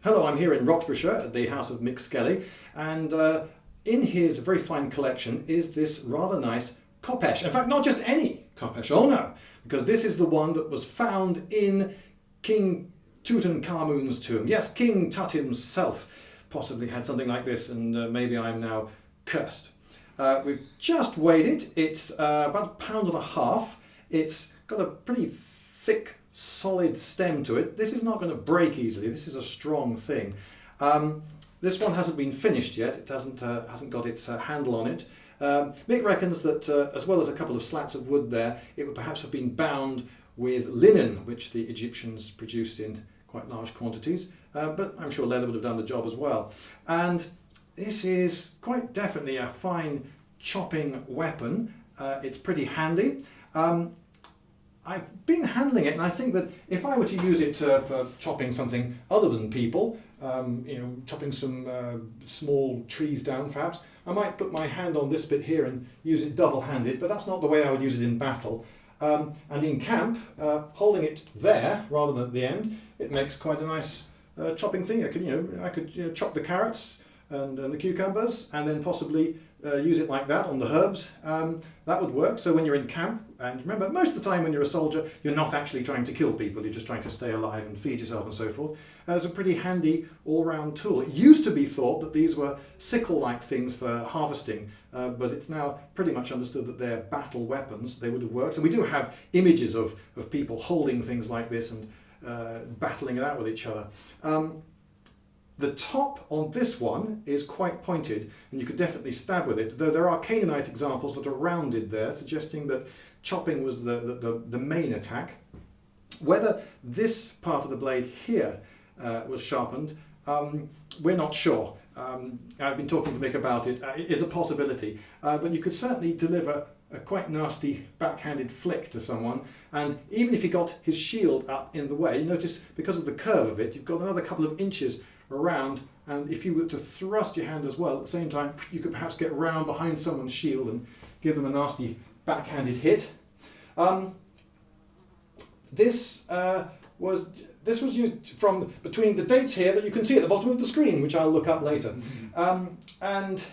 Hello, I'm here in Roxburghshire at the house of Mick Skelly, and in his very fine collection is this rather nice Khopesh. In fact, not just any Khopesh, oh no, because this is the one that was found in King Tutankhamun's tomb. Yes, King Tut himself possibly had something like this, and maybe I'm now cursed. We've just weighed it. It's about £1.5 pounds. It's got a pretty thick, solid stem to it. This is not going to break easily. This is a strong thing. This one hasn't been finished yet. It hasn't got its handle on it. Mick reckons that as well as a couple of slats of wood there, it would perhaps have been bound with linen, which the Egyptians produced in quite large quantities, but I'm sure leather would have done the job as well. And this is quite definitely a fine chopping weapon. It's pretty handy. I've been handling it, and I think that if I were to use it for chopping something other than people, chopping some small trees down perhaps, I might put my hand on this bit here and use it double-handed, but that's not the way I would use it in battle. And in camp, holding it there rather than at the end, it makes quite a nice chopping thing. I could chop the carrots and the cucumbers, and then possibly use it like that on the herbs. That would work. So when you're in camp, and remember, most of the time when you're a soldier, you're not actually trying to kill people, you're just trying to stay alive and feed yourself and so forth. It's a pretty handy all-round tool. It used to be thought that these were sickle-like things for harvesting, but it's now pretty much understood that they're battle weapons. They would have worked. And we do have images of people holding things like this and battling it out with each other. The top on this one is quite pointed, and you could definitely stab with it, though there are Canaanite examples that are rounded there, suggesting that chopping was the main attack. Whether this part of the blade here was sharpened, we're not sure. I've been talking to Mick about it. It's a possibility, but you could certainly deliver a quite nasty backhanded flick to someone, and even if you got his shield up in the way, notice because of the curve of it, you've got another couple of inches around, and if you were to thrust your hand as well at the same time, you could perhaps get round behind someone's shield and give them a nasty backhanded hit. This was used from between the dates here that you can see at the bottom of the screen, which I'll look up later. And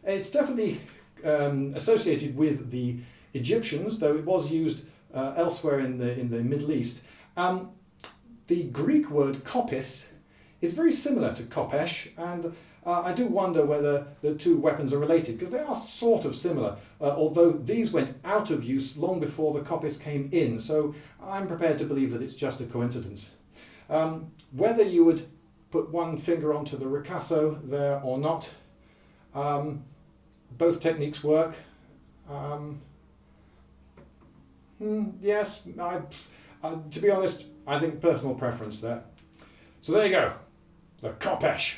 it's definitely associated with the Egyptians, though it was used elsewhere in the Middle East. The Greek word kopis is very similar to Khopesh, and I do wonder whether the two weapons are related, because they are sort of similar, although these went out of use long before the kopis came in, so I'm prepared to believe that it's just a coincidence. Whether you would put one finger onto the ricasso there or not, both techniques work. Yes, to be honest, I think personal preference there. So there you go, the Khopesh.